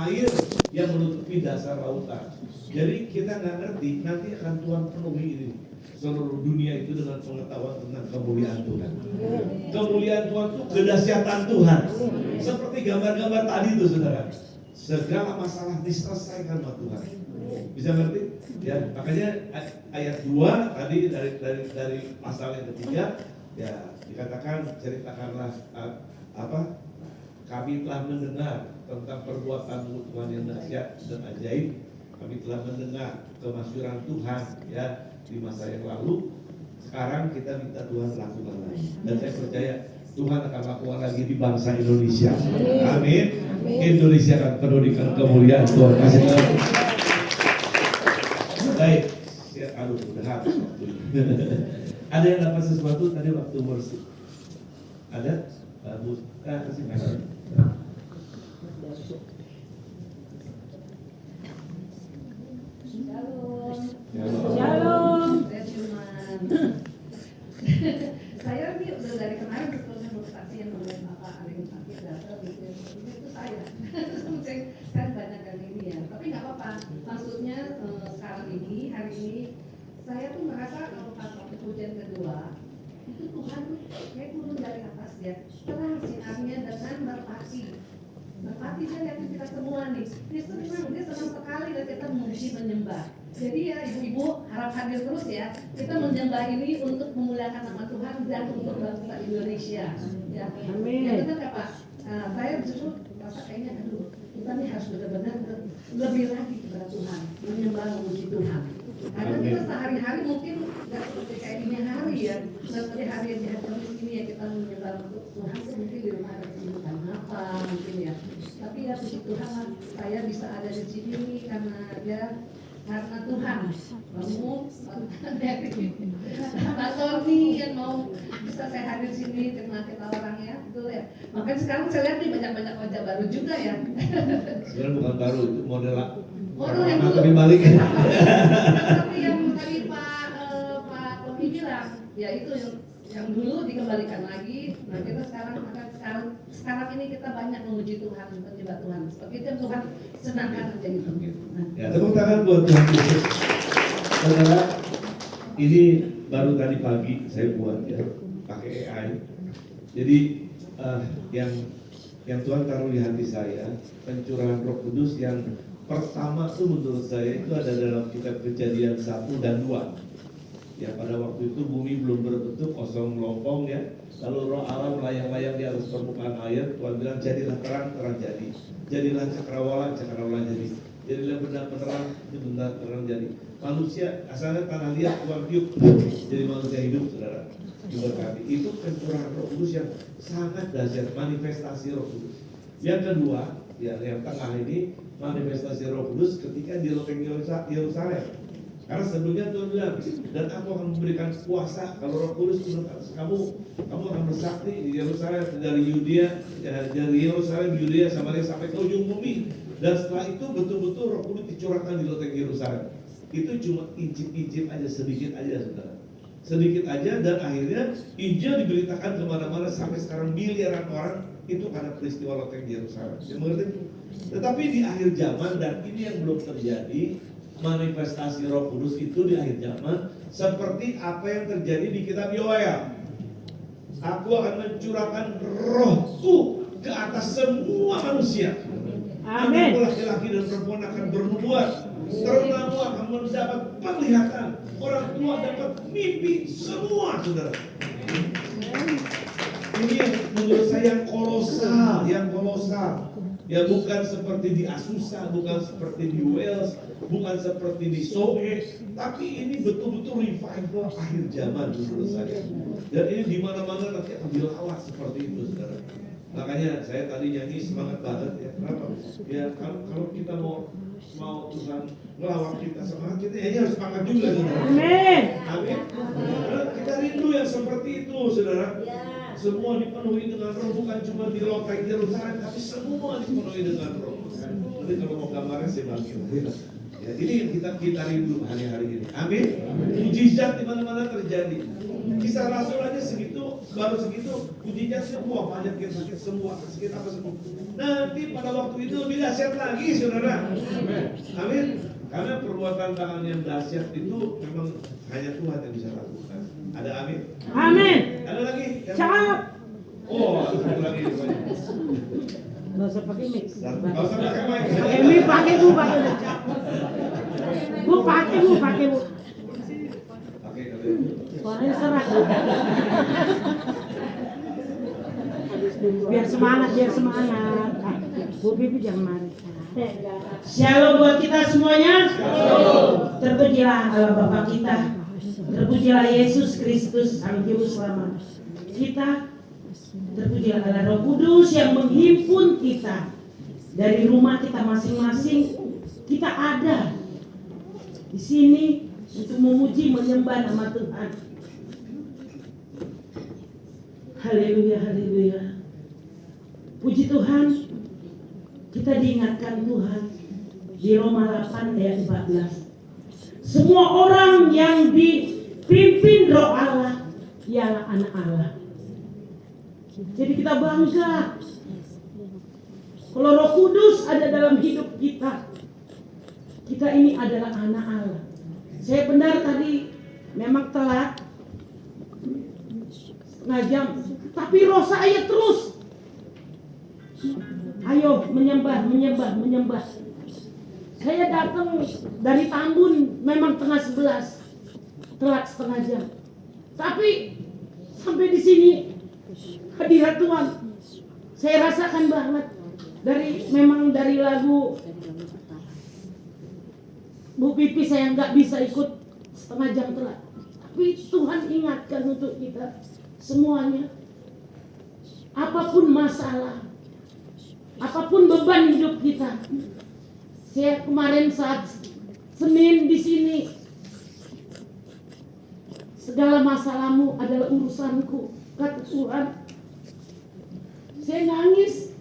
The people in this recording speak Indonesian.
air yang menutupi dasar lautan. Jadi kita nggak ngerti, nanti akan Tuhan penuhi ini seluruh dunia itu dengan pengetahuan tentang kemuliaan Tuhan. Kemuliaan Tuhan itu kedahsyatan Tuhan. Seperti gambar-gambar tadi itu, saudara. Segala masalah diselesaikan sama Tuhan. Bisa ngerti? Ya, makanya ayat 2 tadi dari pasal yang ketiga, ya dikatakan ceritakanlah kami telah mendengar tentang perbuatan Tuhan yang dahsyat dan ajaib. Kami telah mendengar kemasyhuran Tuhan ya di masa yang lalu. Sekarang kita minta Tuhan lakukan lagi. Dan saya percaya Tuhan akan lakukan lagi di bangsa Indonesia. Amin. Indonesia akan penuh dengan kemuliaan Tuhan. Kasih Tuhan. Baik. Aduh, udah habis waktunya. Ada yang dapat sesuatu tadi waktu worship? Ada? Bagus. Kasih merah. Shalom. Saya ini udah dari kemarin sebetulnya motivasi yang oleh Bapak Aling Sakit datang itu saya kan banyak kali ini ya, tapi nggak apa-apa. Maksudnya sekarang ini hari ini saya tuh merasa kalau pas waktu hujan kedua itu Tuhan tuh kayak turun dari atas ya, terang sinarnya dengan merpati. Merpati dia lihatin kita semua nih. Dia senang sekali dan kita memuji menyembah. Jadi ya ibu-ibu harap hadir terus ya. Kita menyembah ini untuk memuliakan nama Tuhan dan untuk bangsa Indonesia. Ya. Amin. Yang benar ya Pak. Saya justru rasa kayaknya aduh kita nih harus benar-benar lebih lagi kepada Tuhan, menyembah memuji Tuhan. Karena kita sehari-hari mungkin nggak seperti kayak ini hari ya, nggak seperti hari yang di hari Kamis ini ya kita menyembah untuk Tuhan tuh mungkin di rumah ada kesibukan apa mungkin ya. Tapi ya puji Tuhan lah, saya bisa ada di sini karena Tuhan. Kamu Pak Torni yang mau bisa saya hadir di sini karena kita orangnya, betul ya. Makanya sekarang saya lihat nih banyak-banyak wajah baru juga ya. Sebenarnya bukan baru, itu model yang dulu. tapi balik. Tapi yang tadi Pak Tommy bilang, ya itu yang dulu dikembalikan lagi. Nah kita sekarang ini kita banyak memuji Tuhan, menyembah Tuhan. Seperti itu yang Tuhan senangkan terjadi. Nah. Ya, tepuk tangan buat Tuhan Yesus. Saudara, ini baru tadi pagi saya buat ya, pakai AI. Jadi yang Tuhan taruh di hati saya, pencurahan Roh Kudus yang pertama tuh menurut saya itu ada dalam kitab Kejadian 1 dan 2. Ya pada waktu itu bumi belum berbentuk, kosong melompong ya. Lalu roh Allah melayang-layang di atas permukaan air. Tuhan bilang jadilah terang, terang jadi. Jadilah cakrawala, cakrawala jadi. Jadilah benda penerang, itu benda terang jadi. Manusia asalnya tanah liat, Tuhan tiup jadi manusia hidup, saudara. Diberkati. Itu pencurahan Roh Kudus yang sangat dahsyat, manifestasi Roh Kudus. Yang kedua, ya yang tengah ini manifestasi Roh Kudus ketika di loteng Yerusalem. Karena sebelumnya Tuhan bilang, dan aku akan memberikan kuasa kalau Roh Kudus turun atas kamu akan bersakti di Yerusalem dari Yudea, dari Yerusalem, Yudea, Samaria sampai ke ujung bumi. Dan setelah itu betul-betul Roh Kudus dicurahkan di loteng Yerusalem. Itu cuma incip-incip aja, sedikit aja, saudara. Sedikit aja dan akhirnya Injil diberitakan kemana-mana sampai sekarang miliaran orang itu karena peristiwa loteng Yerusalem. Ya, mengerti? Tetapi di akhir zaman dan ini yang belum terjadi. Manifestasi Roh Kudus itu di akhir zaman seperti apa yang terjadi di kitab Yoel. Aku akan mencurahkan rohku ke atas semua manusia. Anak laki-laki dan perempuan akan bernubuat. Terunamu akan mendapat penglihatan. Orang tua dapat mimpi. Semua saudara. Ini yang menurut saya yang kolosal. Ya bukan seperti di Azusa, bukan seperti di Wales, bukan seperti di Soe, tapi ini betul-betul revival akhir zaman menurut saya. Dan ini di mana-mana nanti akan dilawat seperti itu, saudara. Makanya saya tadi nyanyi semangat banget ya. Kenapa? Ya kalau kita mau Tuhan melawat kita semangat, kita ya harus semangat juga, saudara. Amin. Amin. Kita rindu yang seperti itu, saudara. Semua dipenuhi dengan roh, bukan cuma di loteng Yerusalem, tapi semua dipenuhi dengan roh. Jadi kalau mau gambarnya saya bangkit. Ya, ini yang kita rindu hari-hari ini. Amin. Mujizat di mana-mana terjadi. Kisah Rasul aja segitu baru segitu, ujinya semua banyak yang sakit semua, sakit apa semua. Nanti pada waktu itu lebih dahsyat lagi, saudara. Amin. Karena perbuatan tangan yang dahsyat itu memang hanya Tuhan yang bisa lakukan. Ada amin. Amin. Ada lagi? Cakap. Oh, satu lagi. Nggak usah pakai mic. Gak usah pakai mic. Pakai mic, pakai bu. Bu pakai bu. Pakai kalian. Suaranya serak. Biar semangat. Bu Bibi jangan marah. Shalom buat kita semuanya. Terpujilah Allah Bapa kita. Terpujilah Yesus Kristus Sang Juru Selamat kita. Terpujilah Allah Roh Kudus yang menghimpun kita dari rumah kita masing-masing. Kita ada di sini untuk memuji menyembah nama Tuhan. Haleluya, haleluya. Puji Tuhan, kita diingatkan Tuhan di Roma 8 ayat 14. Semua orang yang dipimpin Roh Allah ialah anak Allah. Jadi kita bangga kalau Roh Kudus ada dalam hidup kita. Kita ini adalah anak Allah. Saya benar tadi memang telat setengah jam, tapi roh saya terus. Ayo menyembah. Saya datang dari Tambun memang tengah 11, telat setengah jam. Tapi sampai di sini hadirat Tuhan saya rasakan banget dari lagu Bu Pipi. Saya nggak bisa ikut setengah jam telat, tapi Tuhan ingatkan untuk kita semuanya, apapun masalah, apapun beban hidup kita. Saya kemarin saat Senin di sini, segala masalahmu adalah urusanku, kata Tuhan. Saya nangis